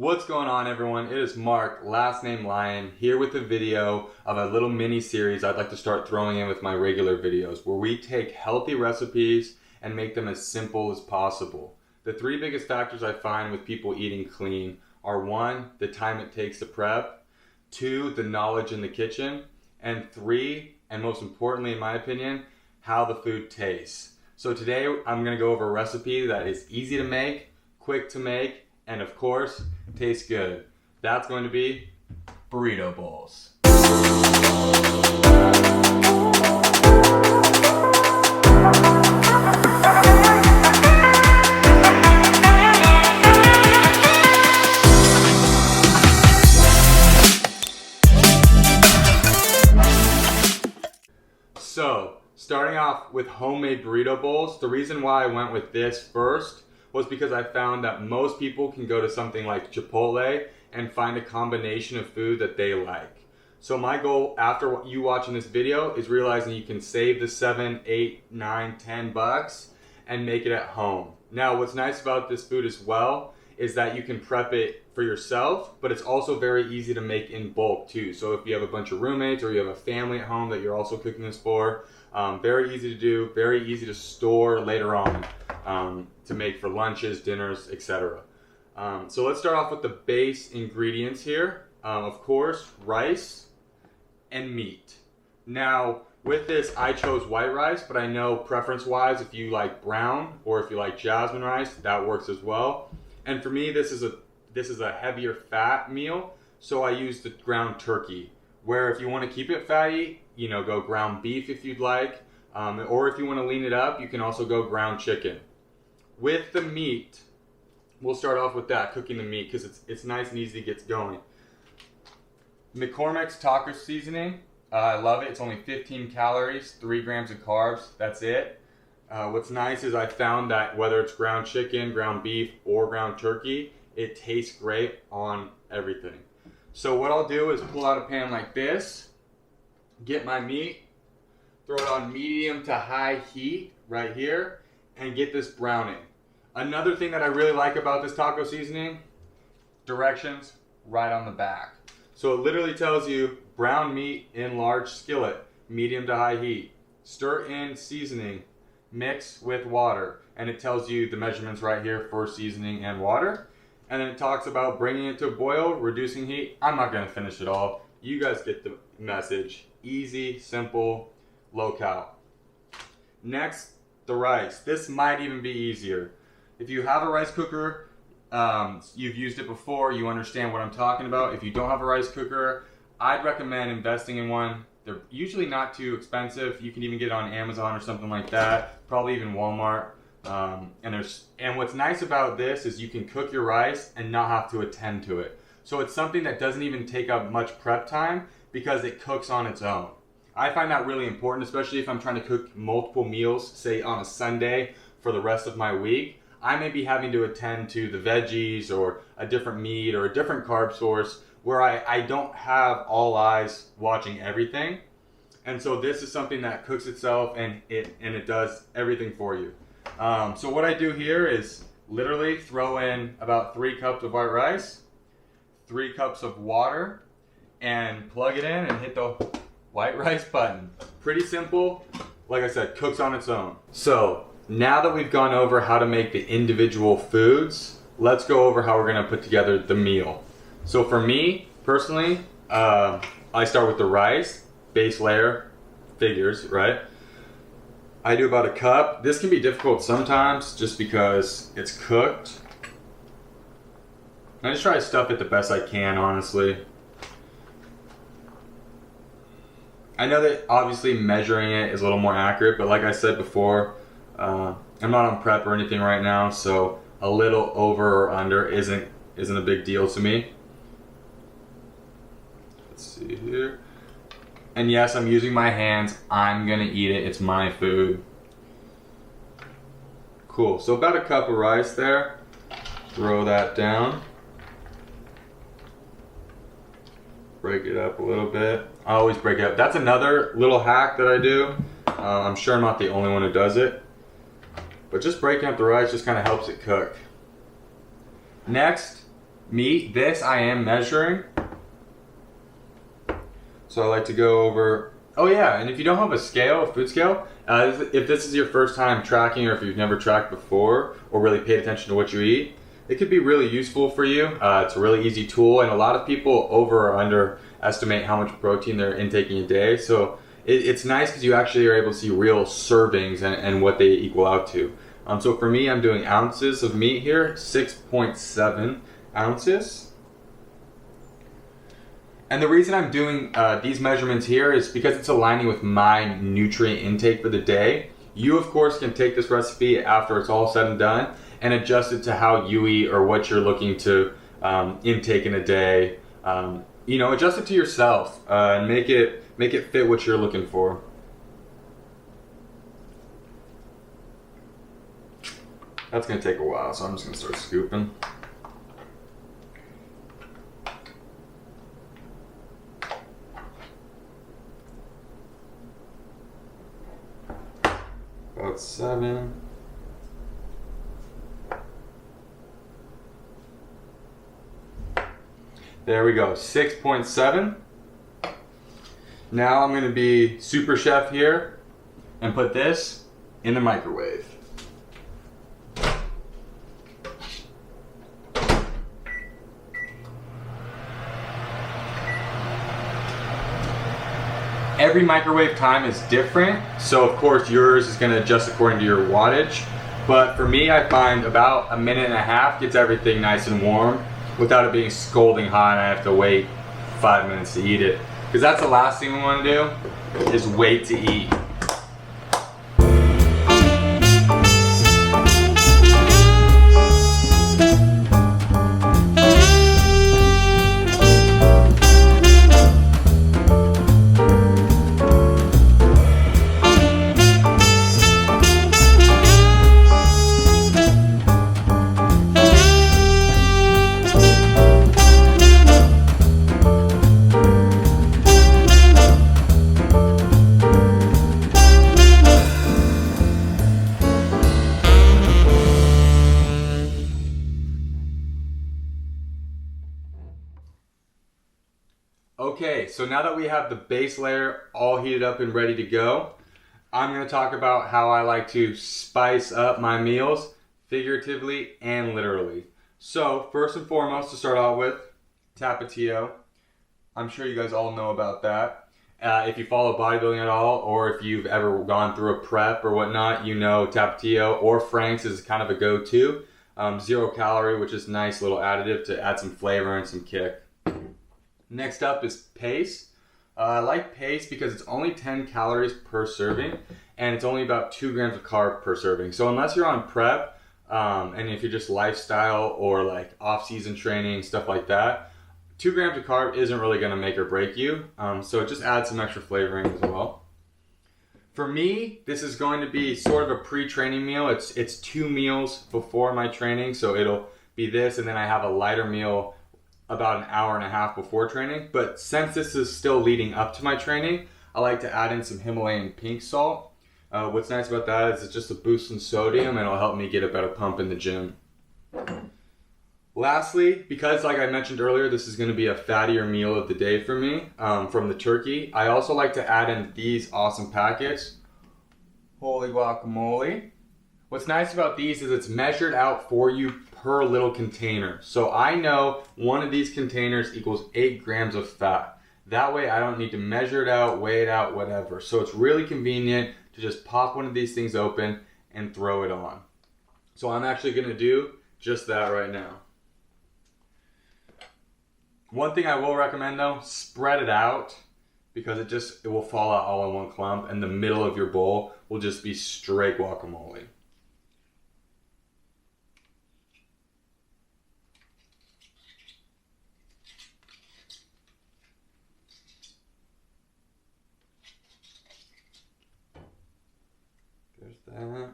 What's going on, everyone? It is Mark, last name Lion, here with a video of a little mini series I'd like to start throwing in with my regular videos, where we take healthy recipes and make them as simple as possible. The three biggest factors I find with people eating clean are: one, the time it takes to prep; two, the knowledge in the kitchen; and three, and most importantly in my opinion, how the food tastes. So today I'm going to go over a recipe that is easy to make, quick to make, and of course, tastes good. That's going to be burrito bowls. So, starting off with homemade burrito bowls, the reason why I went with this first was because I found that most people can go to something like Chipotle and find a combination of food that they like. So my goal after you watching this video is realizing you can save the $7, $8, $9, $10 and make it at home. Now, what's nice about this food as well is that you can prep it for yourself, but it's also very easy to make in bulk too. So if you have a bunch of roommates or you have a family at home that you're also cooking this for, very easy to do, very easy to store later on. To make for lunches, dinners, etc. So let's start off with the base ingredients here. Of course, rice and meat. Now, with this, I chose white rice, but I know preference-wise, if you like brown or if you like jasmine rice, that works as well. And for me, this is a heavier fat meal, so I use the ground turkey. Where if you want to keep it fatty, go ground beef if you'd like, or if you want to lean it up, you can also go ground chicken. With the meat, we'll start off with that, cooking the meat, because it's nice and easy to get going. McCormick's taco seasoning, I love it. It's only 15 calories, 3 grams of carbs, that's it. What's nice is I found that whether it's ground chicken, ground beef, or ground turkey, it tastes great on everything. So what I'll do is pull out a pan like this, get my meat, throw it on medium to high heat right here, and get this browning. Another thing that I really like about this taco seasoning, directions right on the back. So it literally tells you brown meat in large skillet, medium to high heat. Stir in seasoning, mix with water. And it tells you the measurements right here for seasoning and water. And then it talks about bringing it to a boil, reducing heat. I'm not going to finish it all. You guys get the message. Easy, simple, low cal. Next, the rice. This might even be easier. If you have a rice cooker, you've used it before, you understand what I'm talking about. If you don't have a rice cooker, I'd recommend investing in one. They're usually not too expensive. You can even get it on Amazon or something like that, probably even Walmart. And what's nice about this is you can cook your rice and not have to attend to it. So it's something that doesn't even take up much prep time because it cooks on its own. I find that really important, especially if I'm trying to cook multiple meals, say on a Sunday for the rest of my week. I may be having to attend to the veggies or a different meat or a different carb source where I don't have all eyes watching everything. And so this is something that cooks itself and it does everything for you. So what I do here is literally throw in about 3 cups of white rice, 3 cups of water, and plug it in and hit the white rice button. Pretty simple. Like I said, cooks on its own. So now that we've gone over how to make the individual foods, let's go over how we're going to put together the meal. So for me, personally, I start with the rice, base layer, figures, right? I do about a cup. This can be difficult sometimes just because it's cooked. I just try to stuff it the best I can, honestly. I know that obviously measuring it is a little more accurate, but like I said before, I'm not on prep or anything right now, so a little over or under isn't a big deal to me. Let's see here. And yes, I'm using my hands. I'm gonna eat it. It's my food. Cool. So about a cup of rice there. Throw that down. Break it up a little bit. I always break it up. That's another little hack that I do. I'm sure I'm not the only one who does it. But just breaking up the rice just kind of helps it cook. Next, meat. This I am measuring. So I like to go over, oh yeah, and if you don't have a scale, a food scale, if this is your first time tracking or if you've never tracked before or really paid attention to what you eat, it could be really useful for you. It's a really easy tool, and a lot of people over or underestimate how much protein they're intaking a day. So it's nice because you actually are able to see real servings and what they equal out to. So for me, I'm doing ounces of meat here, 6.7 ounces. And the reason I'm doing these measurements here is because it's aligning with my nutrient intake for the day. You, of course, can take this recipe after it's all said and done and adjust it to how you eat or what you're looking to intake in a day. Adjust it to yourself and make it fit what you're looking for. That's gonna take a while, so I'm just gonna start scooping. About 7. There we go, 6.7. Now I'm going to be super chef here and put this in the microwave. Every microwave time is different, so of course yours is going to adjust according to your wattage. But for me, I find about a minute and a half gets everything nice and warm without it being scalding hot and I have to wait 5 minutes to eat it. Because that's the last thing we want to do, is wait to eat. Okay, so now that we have the base layer all heated up and ready to go, I'm going to talk about how I like to spice up my meals, figuratively and literally. So, first and foremost, to start out with, Tapatio. I'm sure you guys all know about that. If you follow bodybuilding at all, or if you've ever gone through a prep or whatnot, you know Tapatio or Frank's is kind of a go-to. 0 calorie, which is a nice little additive to add some flavor and some kick. Next up is Pace. I like Pace because it's only 10 calories per serving and it's only about 2 grams of carb per serving. So unless you're on prep and if you're just lifestyle or like off-season training, stuff like that, 2 grams of carb isn't really going to make or break you. So just add some extra flavoring as well. For me, this is going to be sort of a pre-training meal. It's 2 meals before my training. So it'll be this and then I have a lighter meal about an hour and a half before training. But since this is still leading up to my training, I like to add in some Himalayan pink salt. What's nice about that is it's just a boost in sodium and it'll help me get a better pump in the gym. Lastly, because like I mentioned earlier, this is going to be a fattier meal of the day for me from the turkey, I also like to add in these awesome packets. Holy guacamole. What's nice about these is it's measured out for you per little container. So I know one of these containers equals 8 grams of fat. That way I don't need to measure it out, weigh it out, whatever. So it's really convenient to just pop one of these things open and throw it on. So I'm actually going to do just that right now. One thing I will recommend though, spread it out because it will fall out all in one clump and the middle of your bowl will just be straight guacamole. There's that.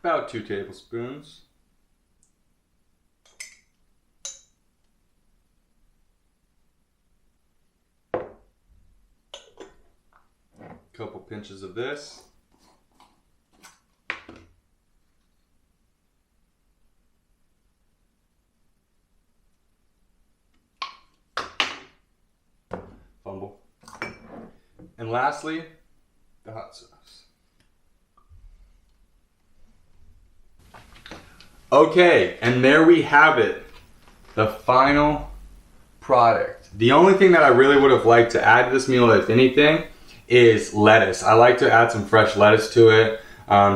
About 2 tablespoons. Couple pinches of this. Fumble. And lastly, the hot sauce. Okay, and there we have it. The final product. The only thing that I really would have liked to add to this meal, if anything, is lettuce. I like to add some fresh lettuce to it.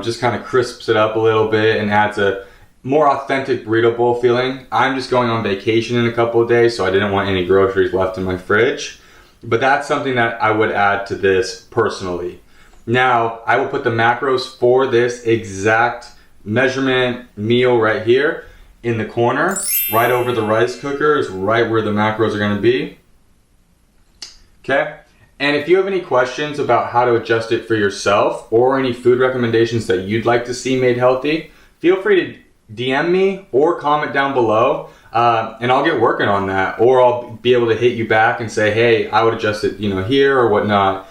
Just kind of crisps it up a little bit and adds a more authentic burrito bowl feeling. I'm just going on vacation in a couple of days, so I didn't want any groceries left in my fridge. But that's something that I would add to this personally. Now, I will put the macros for this exact measurement meal right here in the corner, right over the rice cooker is right where the macros are going to be. Okay, and if you have any questions about how to adjust it for yourself or any food recommendations that you'd like to see made healthy, feel free to DM me or comment down below, and I'll get working on that, or I'll be able to hit you back and say, hey, I would adjust it, here or whatnot.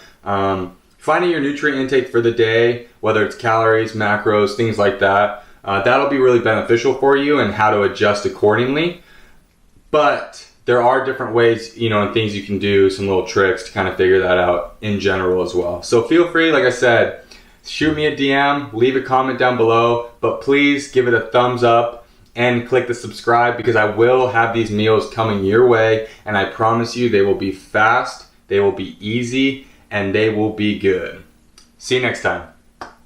Finding your nutrient intake for the day, whether it's calories, macros, things like that, that'll be really beneficial for you and how to adjust accordingly. But there are different ways, and things you can do, some little tricks to kind of figure that out in general as well. So feel free, like I said, shoot me a DM, leave a comment down below, but please give it a thumbs up and click the subscribe, because I will have these meals coming your way, and I promise you they will be fast, they will be easy, and they will be good. See you next time.